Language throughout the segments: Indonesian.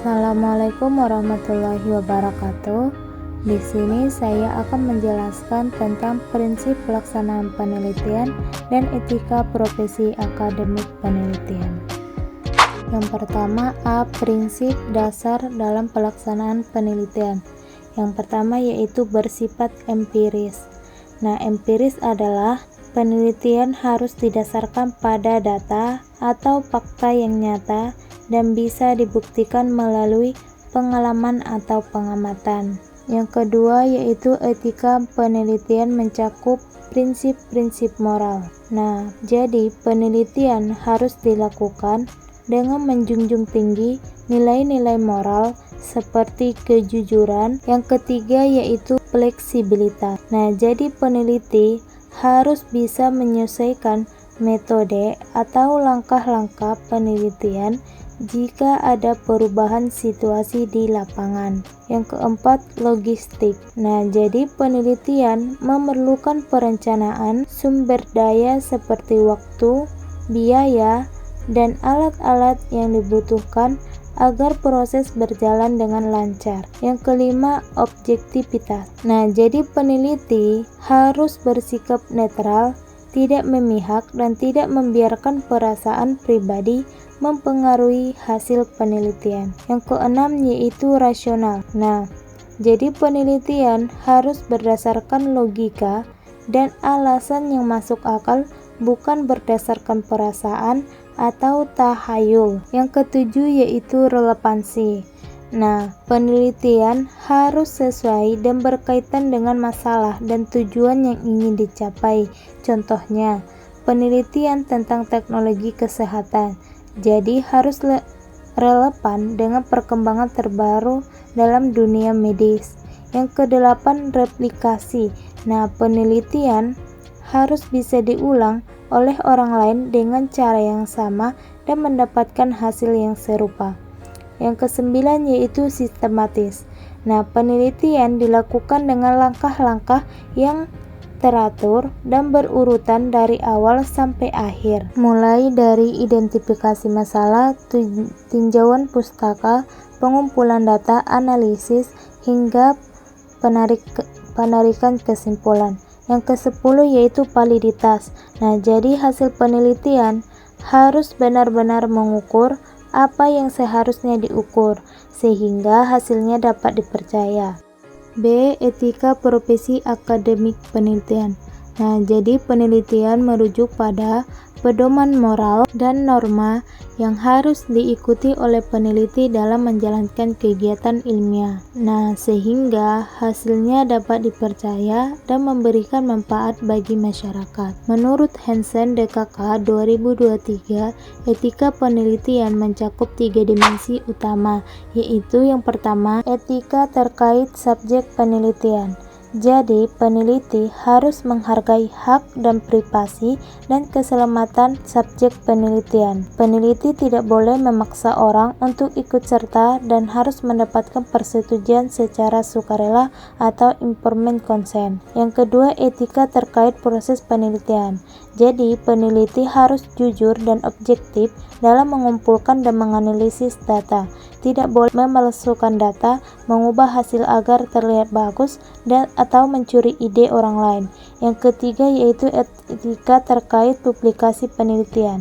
Assalamualaikum warahmatullahi wabarakatuh. Di sini saya akan menjelaskan tentang prinsip pelaksanaan penelitian dan etika profesi akademik penelitian. Yang pertama, prinsip dasar dalam pelaksanaan penelitian. Yang pertama yaitu bersifat empiris. Empiris adalah penelitian harus didasarkan pada data atau fakta yang nyata dan bisa dibuktikan melalui pengalaman atau pengamatan. Yang kedua yaitu etika penelitian mencakup prinsip-prinsip moral. Jadi penelitian harus dilakukan dengan menjunjung tinggi nilai-nilai moral seperti kejujuran. Yang ketiga yaitu fleksibilitas. Jadi peneliti harus bisa menyesuaikan metode atau langkah-langkah penelitian jika ada perubahan situasi di lapangan. Yang keempat, logistik. Jadi penelitian memerlukan perencanaan sumber daya seperti waktu, biaya, dan alat-alat yang dibutuhkan agar proses berjalan dengan lancar. Yang kelima, objektivitas. Jadi peneliti harus bersikap netral, tidak memihak, dan tidak membiarkan perasaan pribadi mempengaruhi hasil penelitian. Yang keenam yaitu rasional. Jadi penelitian harus berdasarkan logika dan alasan yang masuk akal, bukan berdasarkan perasaan atau tahayul. Yang ketujuh yaitu relevansi. Penelitian harus sesuai dan berkaitan dengan masalah dan tujuan yang ingin dicapai. Contohnya, penelitian tentang teknologi kesehatan. Jadi harus relevan dengan perkembangan terbaru dalam dunia medis. Yang kedelapan, replikasi. Penelitian harus bisa diulang oleh orang lain dengan cara yang sama dan mendapatkan hasil yang serupa. Yang kesembilan yaitu sistematis. Penelitian dilakukan dengan langkah-langkah yang teratur dan berurutan dari awal sampai akhir, mulai dari identifikasi masalah, tinjauan pustaka, pengumpulan data, analisis, hingga penarikan kesimpulan. Yang ke-10 yaitu validitas. Jadi hasil penelitian harus benar-benar mengukur apa yang seharusnya diukur, sehingga hasilnya dapat dipercaya. B. Etika profesi akademik penelitian. Jadi penelitian merujuk pada pedoman moral dan norma yang harus diikuti oleh peneliti dalam menjalankan kegiatan ilmiah. Sehingga hasilnya dapat dipercaya dan memberikan manfaat bagi masyarakat. Menurut Hansen DKK 2023, etika penelitian mencakup 3 dimensi utama, yaitu yang pertama, etika terkait subjek penelitian. Jadi, peneliti harus menghargai hak dan privasi dan keselamatan subjek penelitian. Peneliti tidak boleh memaksa orang untuk ikut serta dan harus mendapatkan persetujuan secara sukarela atau informed consent. Yang kedua, etika terkait proses penelitian. Jadi, peneliti harus jujur dan objektif dalam mengumpulkan dan menganalisis data. Tidak boleh memalsukan data, mengubah hasil agar terlihat bagus, atau mencuri ide orang lain. Yang ketiga yaitu etika terkait publikasi penelitian.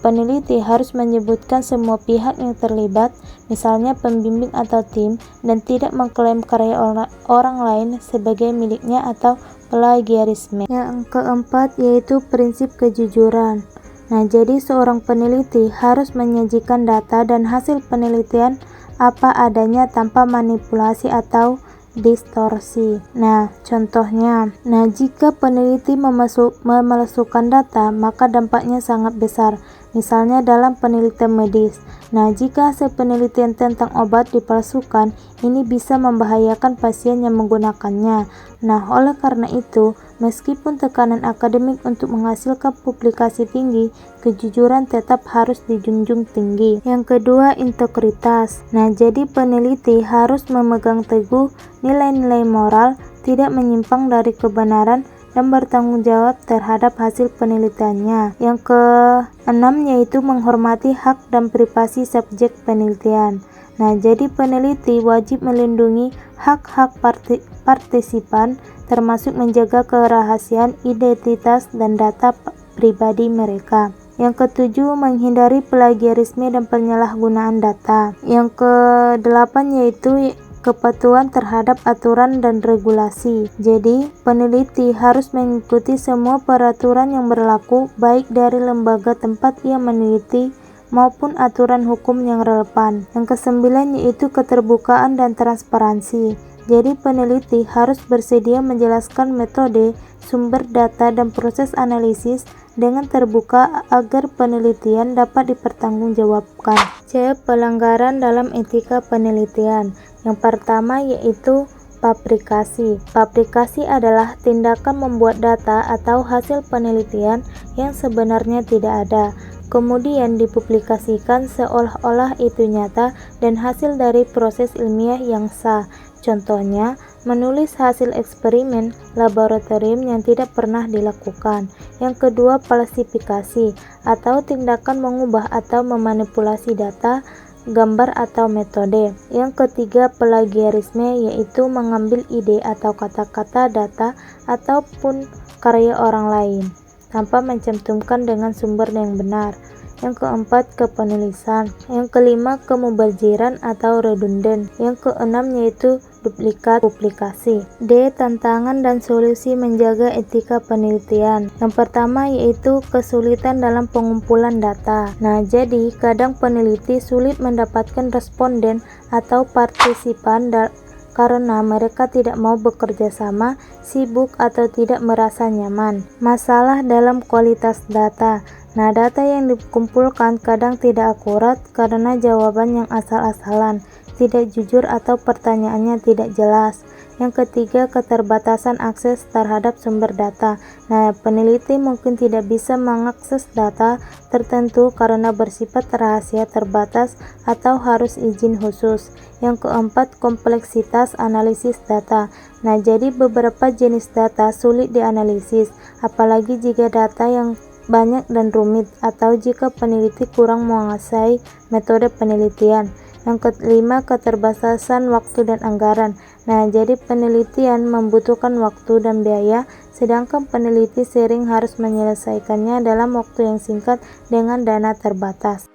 Peneliti harus menyebutkan semua pihak yang terlibat, misalnya pembimbing atau tim, dan tidak mengklaim karya orang lain sebagai miliknya atau plagiarisme. Yang keempat yaitu prinsip kejujuran. Jadi seorang peneliti harus menyajikan data dan hasil penelitian apa adanya tanpa manipulasi atau distorsi. Contohnya, jika peneliti memalsukan data, maka dampaknya sangat besar. Misalnya dalam penelitian medis. Jika hasil penelitian tentang obat dipalsukan, ini bisa membahayakan pasien yang menggunakannya. Oleh karena itu, meskipun tekanan akademik untuk menghasilkan publikasi tinggi, kejujuran tetap harus dijunjung tinggi. Yang kedua, integritas. Jadi peneliti harus memegang teguh nilai-nilai moral, tidak menyimpang dari kebenaran, dan bertanggung jawab terhadap hasil penelitiannya. Yang keenam yaitu menghormati hak dan privasi subjek penelitian. Nah, jadi peneliti wajib melindungi hak-hak partisipan, termasuk menjaga kerahasiaan identitas dan data pribadi mereka. Yang ketujuh, menghindari plagiarisme dan penyalahgunaan data. Yang kedelapan yaitu kepatuhan terhadap aturan dan regulasi. Jadi, peneliti harus mengikuti semua peraturan yang berlaku, baik dari lembaga tempat ia meneliti maupun aturan hukum yang relevan. Yang kesembilan yaitu keterbukaan dan transparansi. Jadi, peneliti harus bersedia menjelaskan metode, sumber data, dan proses analisis dengan terbuka agar penelitian dapat dipertanggungjawabkan. C. Pelanggaran dalam etika penelitian. Yang pertama yaitu pabrikasi. Pabrikasi adalah tindakan membuat data atau hasil penelitian yang sebenarnya tidak ada, kemudian dipublikasikan seolah-olah itu nyata dan hasil dari proses ilmiah yang sah. Contohnya, menulis hasil eksperimen laboratorium yang tidak pernah dilakukan. Yang kedua, falsifikasi atau tindakan mengubah atau memanipulasi data, gambar atau metode. Yang ketiga, plagiarisme, yaitu mengambil ide atau kata-kata, data ataupun karya orang lain tanpa mencantumkan dengan sumber yang benar. Yang keempat, kepenulisan. Yang kelima, kemubaziran atau redundant. Yang keenam yaitu duplikat publikasi. D. Tantangan dan solusi menjaga etika penelitian. Yang pertama yaitu kesulitan dalam pengumpulan data. Nah, jadi kadang peneliti sulit mendapatkan responden atau partisipan karena mereka tidak mau bekerja sama, sibuk, atau tidak merasa nyaman. Masalah dalam kualitas data. Nah, data yang dikumpulkan kadang tidak akurat karena jawaban yang asal-asalan, tidak jujur, atau pertanyaannya tidak jelas. Yang ketiga, keterbatasan akses terhadap sumber data. Nah, peneliti mungkin tidak bisa mengakses data tertentu karena bersifat rahasia terbatas atau harus izin khusus. Yang keempat, kompleksitas analisis data. Nah, jadi beberapa jenis data sulit dianalisis, apalagi jika data yang banyak dan rumit, atau jika peneliti kurang menguasai metode penelitian. Yang kelima, keterbatasan waktu dan anggaran. Nah, jadi penelitian membutuhkan waktu dan biaya, sedangkan peneliti sering harus menyelesaikannya dalam waktu yang singkat dengan dana terbatas.